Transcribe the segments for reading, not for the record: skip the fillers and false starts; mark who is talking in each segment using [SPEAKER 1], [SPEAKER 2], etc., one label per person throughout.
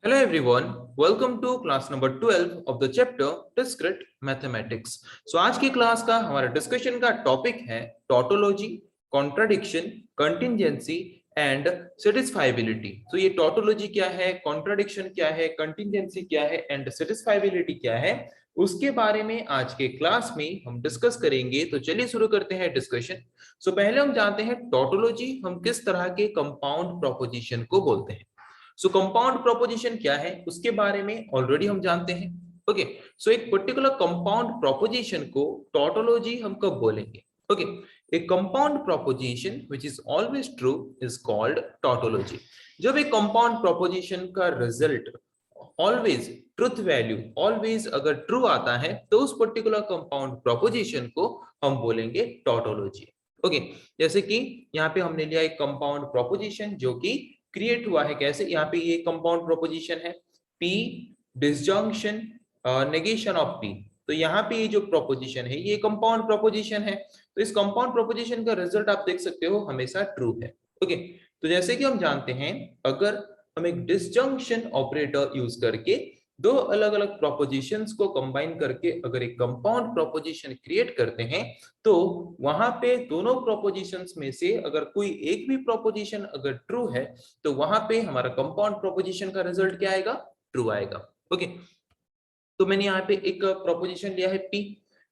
[SPEAKER 1] Hello everyone, welcome to class number 12 of the chapter Discrete Mathematics. So आज की class का हमारा discussion का टॉपिक है टॉटोलॉजी, कॉन्ट्राडिक्शन, कंटिंजेंसी एंड सेटिस्फाइबिलिटी. तो ये टॉटोलॉजी क्या है, कॉन्ट्राडिक्शन क्या है, कंटिंजेंसी क्या है एंड सेटिस्फाइबिलिटी क्या है, उसके बारे में आज के क्लास में हम डिस्कस करेंगे. तो चलिए शुरू करते हैं डिस्कशन. सो पहले हम जानते हैं टॉटोलॉजी हम किस तरह के कंपाउंड प्रोपोजिशन को बोलते हैं. सो कंपाउंड प्रोपोजिशन क्या है उसके बारे में ऑलरेडी हम जानते हैं. ओके, सो एक पर्टिकुलर कंपाउंड प्रोपोजिशन को टॉटोलॉजी हम कब बोलेंगे. Okay, A compound proposition which is always true is called tautology. जब एक कंपाउंड प्रोपोजिशन का result always truth value always अगर ट्रू आता है तो उस पर्टिकुलर कंपाउंड प्रोपोजिशन को हम बोलेंगे टॉटोलॉजी. ओके, जैसे कि यहाँ पे हमने लिया एक कंपाउंड प्रोपोजिशन जो कि क्रिएट हुआ है. कैसे, यहाँ पे ये कंपाउंड प्रोपोजिशन है P disjunction negation of P. तो यहाँ पे ये जो प्रोपोजिशन है ये कंपाउंड प्रोपोजिशन है. तो इस कंपाउंड प्रोपोजिशन का रिजल्ट आप देख सकते हो हमेशा ट्रू है. ओके, तो जैसे कि हम जानते हैं अगर हम एक डिसजंक्शन ऑपरेटर यूज करके दो अलग अलग प्रोपोजिशंस को कंबाइन करके अगर एक कंपाउंड प्रोपोजिशन क्रिएट करते हैं तो वहां पे दोनों प्रोपोजिशंस में से अगर कोई एक भी प्रोपोजिशन अगर ट्रू है तो वहां पे हमारा कंपाउंड प्रोपोजिशन का रिजल्ट क्या आएगा, ट्रू आएगा. ओके, तो मैंने यहाँ पे एक प्रोपोजिशन लिया है P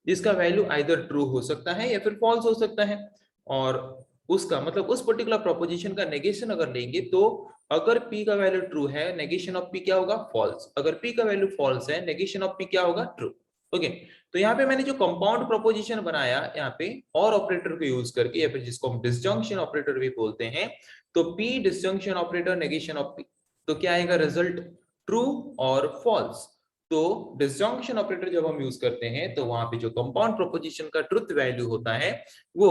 [SPEAKER 1] जिसका वैल्यू आइदर ट्रू हो सकता है या फिर फॉल्स हो सकता है. और उसका मतलब उस पर्टिकुलर प्रोपोजिशन का नेगेशन अगर लेंगे तो अगर P का वैल्यू ट्रू है नेगेशन ऑफ P क्या होगा, फॉल्स. अगर P का वैल्यू फॉल्स है नेगेशन ऑफ P क्या होगा, ट्रू. ओके, तो यहाँ पे मैंने जो कंपाउंड प्रोपोजिशन बनाया यहाँ पे और ऑपरेटर को यूज करके या फिर जिसको हम डिसजंक्शन ऑपरेटर भी बोलते हैं, तो P disjunction operator negation of P, तो क्या आएगा रिजल्ट, ट्रू और फॉल्स. तो डिसजंक्शन ऑपरेटर जब हम यूज करते हैं तो वहां पे जो कंपाउंड प्रोपोजिशन का ट्रुथ वैल्यू होता है वो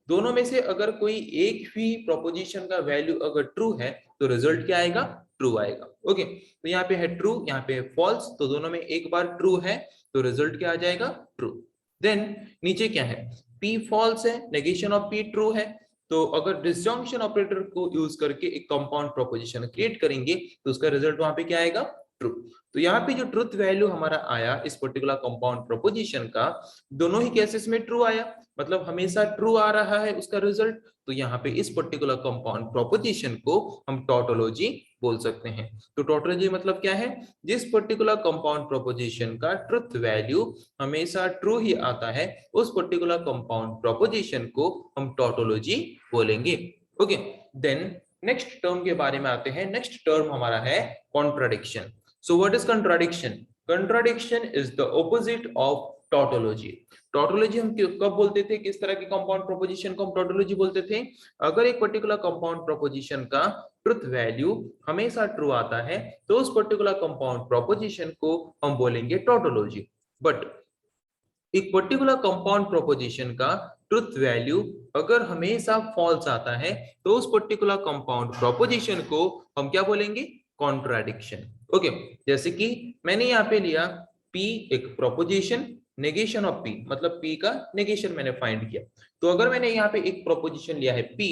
[SPEAKER 1] दोनों में से अगर कोई एक भी प्रोपोजिशन का वैल्यू अगर ट्रू है तो रिजल्ट क्या आएगा, ट्रू आएगा. ओके, तो यहाँ पे है ट्रू, यहाँ पे है फॉल्स, तो दोनों में एक बार ट्रू है तो रिजल्ट क्या आ जाएगा, ट्रू. देन नीचे क्या है, P फॉल्स है नेगेशन ऑफ P ट्रू है. तो अगर डिसजंक्शन ऑपरेटर को यूज करके एक कंपाउंड प्रोपोजिशन क्रिएट करेंगे तो उसका रिजल्ट वहां पे क्या आएगा, ट्रू. तो यहाँ पे जो ट्रुथ वैल्यू हमारा आया इस पर्टिकुलर कंपाउंड प्रोपोजिशन का दोनों ही केसेस में ट्रू आया, मतलब हमेशा ट्रू आ रहा है उसका रिजल्ट. तो यहाँ पे इस पर्टिकुलर कंपाउंड प्रोपोजिशन को हम टॉटोलॉजी बोल सकते हैं. तो टॉटोलॉजी मतलब क्या है, जिस पर्टिकुलर कंपाउंड प्रोपोजिशन का ट्रुथ वैल्यू हमेशा ट्रू ही आता है उस पर्टिकुलर कंपाउंड प्रोपोजिशन को हम टॉटोलॉजी बोलेंगे. ओके, देन नेक्स्ट टर्म के बारे में आते हैं. नेक्स्ट टर्म हमारा है contradiction. So what is contradiction? Contradiction is the opposite of tautology. Tautology हम कब बोलते थे, किस तरह के कंपाउंड प्रोपोजिशन को हम टॉटोलॉजी बोलते थे, अगर एक पर्टिकुलर कंपाउंड प्रोपोजिशन का ट्रुथ वैल्यू हमेशा ट्रू आता है तो उस पर्टिकुलर कंपाउंड प्रोपोजिशन को हम बोलेंगे टॉटोलॉजी. बट एक पर्टिकुलर कंपाउंड प्रोपोजिशन का ट्रुथ वैल्यू अगर हमेशा फॉल्स आता है तो उस पर्टिकुलर कंपाउंड प्रोपोजिशन को हम क्या बोलेंगे, कॉन्ट्राडिक्शन. ओके, जैसे कि मैंने यहाँ पे लिया P एक प्रोपोजिशन नेगेशन ऑफ P, मतलब P का नेगेशन मैंने फाइंड किया. तो अगर मैंने यहाँ पे एक प्रोपोजिशन लिया है P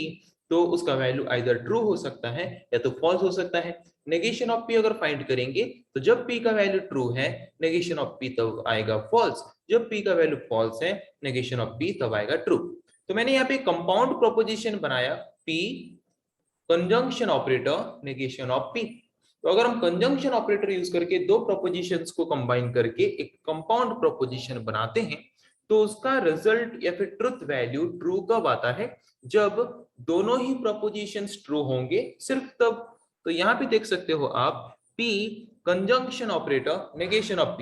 [SPEAKER 1] तो उसका वैल्यू आइदर ट्रू हो सकता है या तो फॉल्स हो सकता है. नेगेशन ऑफ P अगर फाइंड करेंगे तो जब P का वैल्यू ट्रू है नेगेशन ऑफ P तब आएगा फॉल्स, जब P का वैल्यू फॉल्स है नेगेशन ऑफ P तब आएगा ट्रू. तो मैंने यहाँ पे कंपाउंड प्रोपोजिशन बनाया P conjunction operator negation of P. तो अगर हम कंजंक्शन ऑपरेटर यूज करके दो प्रोपोजिशंस को कंबाइन करके एक कंपाउंड प्रोपोजिशन बनाते हैं तो उसका रिजल्ट या फिर ट्रुथ वैल्यू ट्रू कब आता है, जब दोनों ही प्रोपोजिशंस ट्रू होंगे सिर्फ तब. तो यहाँ पे देख सकते हो आप P conjunction operator negation of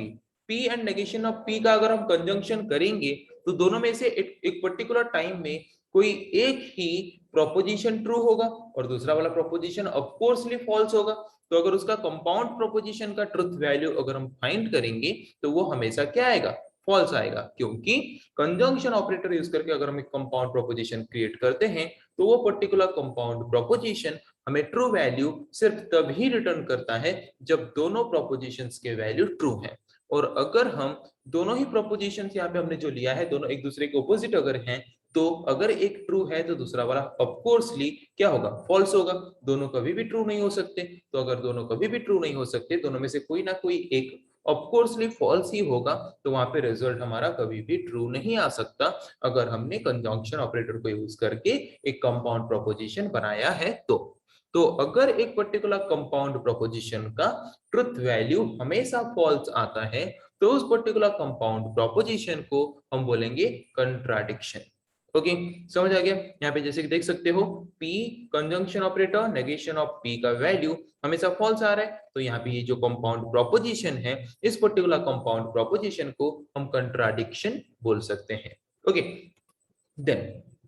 [SPEAKER 1] P and negation of P का अगर हम कंजंक्शन करेंगे तो दोनों में से एक पर्टिकुलर टाइम में कोई एक ही प्रोपोजिशन ट्रू होगा और दूसरा वाला प्रोपोजिशन ऑफ कोर्सली फॉल्स होगा. तो अगर उसका कंपाउंड प्रोपोजिशन का ट्रुथ वैल्यू अगर हम फाइंड करेंगे तो वो हमेशा क्या आएगा, फॉल्स आएगा, क्योंकि कंजंक्शन ऑपरेटर यूज करके अगर हम एक कंपाउंड प्रोपोजिशन क्रिएट करते हैं तो वो पर्टिकुलर कंपाउंड प्रोपोजिशन हमें ट्रू वैल्यू सिर्फ तभी रिटर्न करता है जब दोनों प्रोपोजिशंस के वैल्यू ट्रू हैं. और अगर हम दोनों ही प्रोपोजिशंस यहाँ पे हमने जो लिया है दोनों एक दूसरे के ऑपोजिट अगर हैं तो अगर एक ट्रू है तो दूसरा वाला ऑफकोर्सली क्या होगा, फॉल्स होगा। दोनों कभी भी ट्रू नहीं हो सकते, तो अगर दोनों कभी भी ट्रू नहीं हो सकते, दोनों में से कोई ना कोई एक ऑफकोर्सली फॉल्स ही होगा, तो वहां पे रिजल्ट हमारा कभी भी ट्रू नहीं आ सकता अगर हमने कंजंक्शन ऑपरेटर को यूज करके एक कंपाउंड प्रोपोजिशन बनाया है। तो अगर एक पर्टिकुलर कंपाउंड प्रोपोजिशन का ट्रुथ वैल्यू हमेशा फॉल्स आता है, तो उस पर्टिकुलर कंपाउंड प्रोपोजिशन को हम बोलेंगे कंट्राडिक्शन। ओके, समझ आ गया। यहाँ पे जैसे कि देख सकते हो, P conjunction operator negation of P का वैल्यू हमेशा फॉल्स आ रहा है, तो यहाँ पे ये जो कंपाउंड प्रोपोजिशन है, इस पर्टिकुलर कंपाउंड प्रोपोजिशन को हम कंट्राडिक्शन बोल सकते हैं। ओके, देन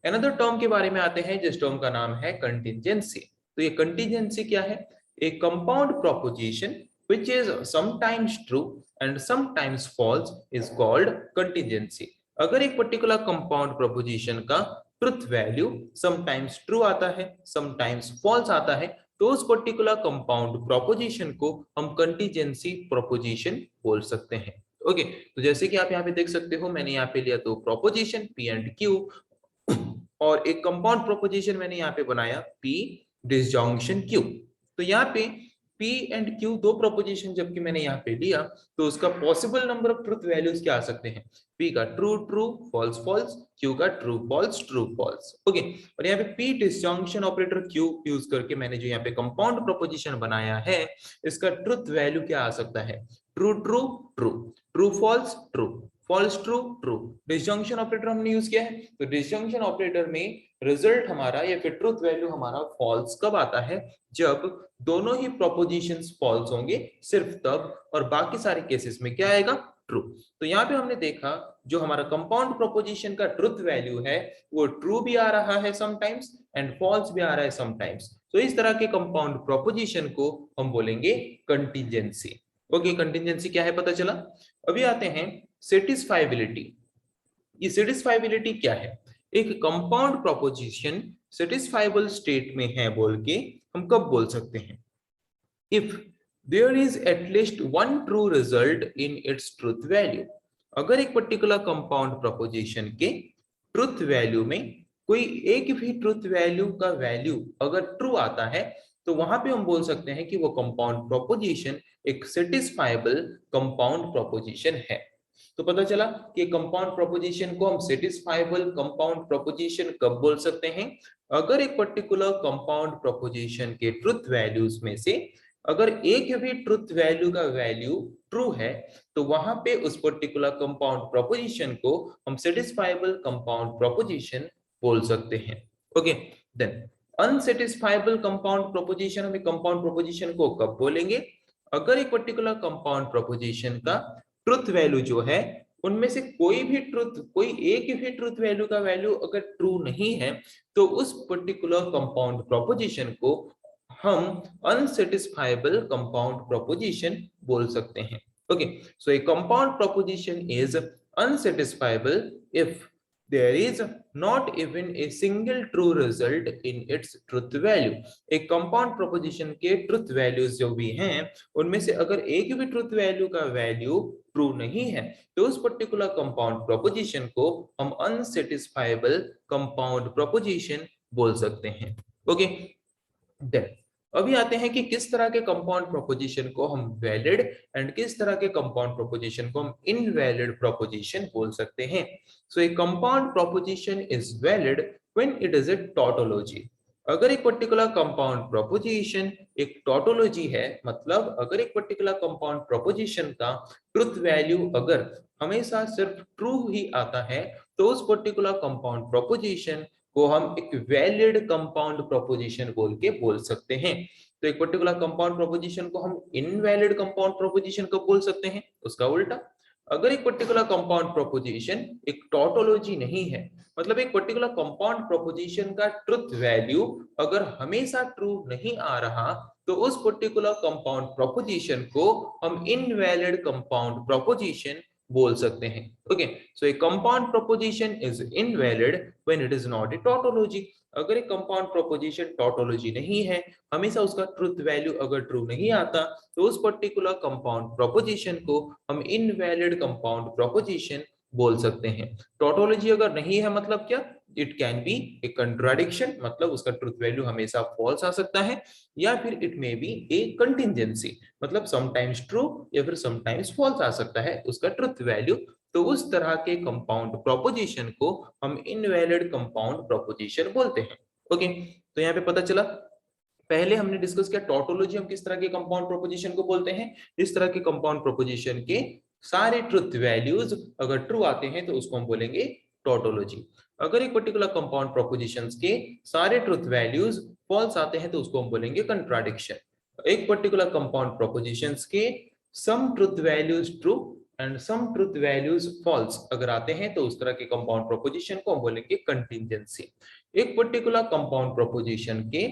[SPEAKER 1] अनदर टर्म के बारे में आते हैं, जिस टर्म का नाम है कंटिजेंसी। तो ये कंटिजेंसी क्या है? ए compound proposition which is sometimes true and sometimes false is called contingency। अगर एक पर्टिकुलर कंपाउंड प्रोपोजिशन का ट्रुथ वैल्यू समटाइम्स ट्रू आता है, समटाइम्स फॉल्स आता है, तो उस पर्टिकुलर कंपाउंड प्रोपोजिशन को हम कंटिजेंसी प्रोपोजिशन बोल सकते हैं। ओके, तो जैसे कि आप यहाँ पे देख सकते हो, मैंने यहाँ पे लिया तो प्रोपोजिशन P एंड Q, और एक कंपाउंड प्रोपोजिशन मैंने यहाँ पे बनाया P डिसजंक्शन Q। तो यहाँ पे P एंड Q दो प्रोपोजिशन जबकि मैंने यहाँ पे लिया, तो उसका possible number of truth values क्या आ सकते हैं? P का true true, false false, Q का true false, true false. Okay, और यहाँ पे P disjunction operator Q use करके मैंने जो यहाँ पे कंपाउंड प्रोपोजिशन बनाया है, इसका ट्रुथ वैल्यू क्या आ सकता है? True true true, true false true, false true true. Disjunction operator हमने यूज किया है, तो डिसजंक्शन ऑपरेटर में रिजल्ट हमारा या फिर ट्रुथ वैल्यू हमारा फॉल्स कब आता है? जब दोनों ही प्रोपोजिशंस फॉल्स होंगे, सिर्फ तब, और बाकी सारे केसेस में क्या आएगा? ट्रू। तो यहाँ पे हमने देखा जो हमारा कंपाउंड प्रोपोजिशन का ट्रुथ वैल्यू है, वो ट्रू भी आ रहा है समटाइम्स एंड फॉल्स भी आ रहा है समटाइम्स। तो इस तरह के कंपाउंड प्रोपोजिशन को हम बोलेंगे कंटिजेंसी। ओके, कंटिजेंसी क्या है पता चला। अभी आते हैं सेटिस्फाइबिलिटी। ये सेटिस्फाइबिलिटी क्या है? एक कंपाउंड प्रोपोजिशन सेटिस्फाइबल स्टेट में है बोल के हम कब बोल सकते हैं? If there is at least one true result in its truth value. अगर एक पर्टिकुलर कंपाउंड प्रोपोजिशन के ट्रुथ वैल्यू में कोई एक भी ट्रुथ वैल्यू का वैल्यू अगर ट्रू आता है, तो वहां पे हम बोल सकते हैं कि वो कंपाउंड प्रोपोजिशन एक सेटिस्फाइबल कंपाउंड प्रोपोजिशन है। तो पता चला कि कंपाउंड प्रोपोजिशन को हम सेटिस्फाइबल कंपाउंड प्रोपोजिशन कब बोल सकते हैं? अगर एक पर्टिकुलर कंपाउंड प्रोपोजिशन के ट्रुथ वैल्यूज में से अगर एक भी ट्रुथ वैल्यू का वैल्यू ट्रू है, तो वहां पे उस पर्टिकुलर कंपाउंड प्रोपोजिशन को हम सेटिस्फाइबल कंपाउंड प्रोपोजिशन बोल सकते हैं। ओके, देन अनसेटिस्फाइबल कंपाउंड प्रोपोजिशन, हमें कंपाउंड प्रोपोजिशन को कब बोलेंगे? अगर एक पर्टिकुलर कंपाउंड प्रोपोजिशन का ट्रुथ वैल्यू जो है, उनमें से कोई एक भी ट्रुथ वैल्यू का वैल्यू अगर ट्रू नहीं है, तो उस पर्टिकुलर कंपाउंड प्रोपोजिशन को हम अनसेटिस्फाइबल कंपाउंड प्रोपोजिशन बोल सकते हैं। Okay, so a compound proposition is unsatisfiable if there is not even a single true result in its truth value। एक कंपाउंड प्रोपोजिशन के ट्रुथ वैल्यूज जो भी हैं, उनमें से अगर एक भी ट्रुथ वैल्यू का वैल्यू ट्रू नहीं है, तो उस पर्टिकुलर कंपाउंड प्रोपोजिशन को हम अनसेटिस्फाइबल कंपाउंड प्रोपोजिशन बोल सकते हैं। ओके, देन अभी आते हैं कि किस तरह के कंपाउंड प्रोपोजिशन को हम वैलिड एंड किस तरह के कंपाउंड प्रोपोजिशन को हम इनवैलिड प्रोपोजिशन बोल सकते हैं। So a compound proposition is valid when it is a tautology. अगर एक पर्टिकुलर कंपाउंड प्रोपोजिशन एक टॉटोलॉजी है, मतलब अगर एक पर्टिकुलर कंपाउंड प्रोपोजिशन का ट्रुथ वैल्यू अगर हमेशा सिर्फ ट्रू ही आता है, तो उस पर्टिकुलर कंपाउंड प्रोपोजिशन को हम एक वैलिड कंपाउंड प्रोपोजिशन बोल के बोल सकते हैं। तो एक पर्टिकुलर कंपाउंड प्रोपोजिशन को हम इनवैलिड कंपाउंड प्रोपोजिशन कब बोल सकते हैं? उसका उल्टा, अगर एक पर्टिकुलर कंपाउंड प्रोपोजिशन एक टॉटोलॉजी नहीं है, मतलब एक पर्टिकुलर कंपाउंड प्रोपोजिशन का ट्रुथ वैल्यू अगर हमेशा ट्रू नहीं आ रहा, तो उस पर्टिकुलर कंपाउंड प्रोपोजिशन को हम इनवैलिड कंपाउंड प्रोपोजिशन बोल सकते हैं। Okay, so a compound proposition is invalid when it is not a tautology. अगर एक कंपाउंड प्रोपोजिशन टॉटोलॉजी नहीं है, हमेशा उसका ट्रुथ वैल्यू अगर ट्रू नहीं आता, तो उस पर्टिकुलर कंपाउंड प्रोपोजिशन को हम इनवैलिड कंपाउंड प्रोपोजिशन बोल सकते हैं। टॉटोलॉजी अगर नहीं है मतलब क्या? It can be a contradiction, मतलब उसका ट्रुथ वैल्यू हमेशा फॉल्स आ सकता है, या फिर it may be A contingency, मतलब समटाइम्स ट्रू या फिर समटाइम्स फॉल्स आ सकता है उसका ट्रुथ वैल्यू। तो उस तरह के कंपाउंड प्रोपोजिशन को हम इनवैलिड कंपाउंड प्रोपोजिशन बोलते हैं। ओके, तो यहाँ पे पता चला, पहले हमने डिस्कस किया टोटोलॉजी हम किस तरह के कंपाउंड प्रोपोजिशन को बोलते हैं। इस तरह के कंपाउंड प्रोपोजिशन के सारे ट्रुथ वैल्यूज अगर ट्रू आते हैं तो उसको हम बोलेंगे टोटोलॉजी। अगर एक पर्टिकुलर कंपाउंड प्रोपोजिशंस के सारे ट्रुथ वैल्यूज फॉल्स आते हैं तो उसको हम बोलेंगे कंट्राडिक्शन। एक पर्टिकुलर कंपाउंड प्रोपोजिशंस के some truth values true and some truth values false अगर आते हैं तो उस तरह के कंपाउंड प्रोपोजिशन को हम बोलेंगे कंटिंजेंसी। एक पर्टिकुलर कंपाउंड प्रोपोजिशन के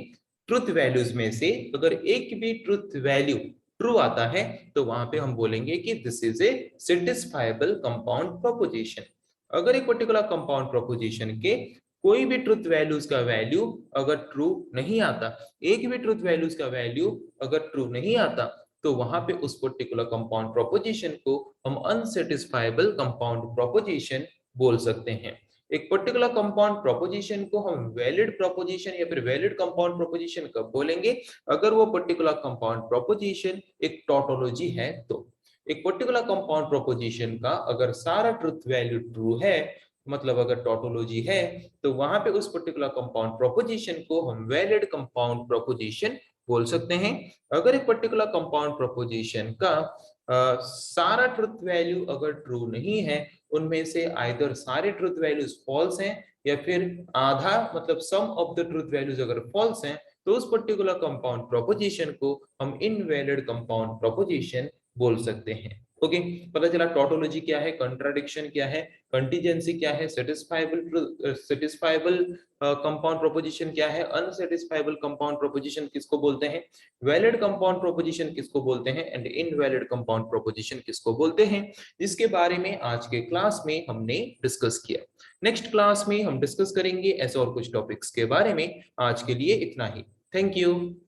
[SPEAKER 1] ट्रुथ वैल्यूज में से अगर एक भी ट्रुथ वैल्यू ट्रू आता है तो वहां पे हम बोलेंगे कि this is a satisfiable compound proposition. अगर एक पर्टिकुलर कंपाउंड प्रोपोजिशन के कोई भी ट्रुथ वैल्यूज का वैल्यू अगर ट्रू नहीं आता, एक भी ट्रुथ वैल्यूज का वैल्यू अगर ट्रू नहीं आता, तो वहां पे उस पर्टिकुलर कंपाउंड प्रोपोजिशन को हम अनसेटिस्फाइबल कंपाउंड प्रोपोजिशन बोल सकते हैं। एक पर्टिकुलर कंपाउंड प्रोपोजिशन को हम वैलिड प्रोपोजिशन या फिर वैलिड कंपाउंड प्रोपोजिशन कब बोलेंगे, अगर वो पर्टिकुलर कंपाउंड प्रोपोजिशन एक टोटोलॉजी है तो। एक पर्टिकुलर कंपाउंड प्रोपोजिशन का अगर सारा ट्रुथ वैल्यू ट्रू है, मतलब अगर टोटोलॉजी है, तो वहां पे उस पर्टिकुलर कंपाउंड प्रोपोजिशन को हम वैलिड कंपाउंड प्रोपोजिशन बोल सकते हैं। अगर एक पर्टिकुलर कंपाउंड प्रोपोजिशन का सारा ट्रुथ वैल्यू अगर ट्रू नहीं है, उनमें से आइदर सारे ट्रुथ वैल्यूज फॉल्स हैं या फिर आधा, मतलब सम ऑफ द ट्रुथ वैल्यूज अगर फॉल्स हैं, तो उस पर्टिकुलर कंपाउंड प्रोपोजिशन को हम इनवैलिड कंपाउंड प्रोपोजिशन बोल सकते हैं। ओके, पता चला टोटोलॉजी क्या है, कंट्राडिक्शन क्या है, कंटीजेंसी क्या है, सेटिस्फाइबल कंपाउंड प्रोपोजिशन क्या है, अनसेटिस्फाइबल कंपाउंड प्रोपोजिशन किसको बोलते हैं, वैलिड कंपाउंड प्रोपोजिशन किसको बोलते हैं एंड इनवैलिड कंपाउंड प्रोपोजिशन किसको बोलते हैं, इसके बारे में आज के क्लास में हमने डिस्कस किया। नेक्स्ट क्लास में हम डिस्कस करेंगे ऐसे और कुछ टॉपिक्स के बारे में। आज के लिए इतना ही। Thank you.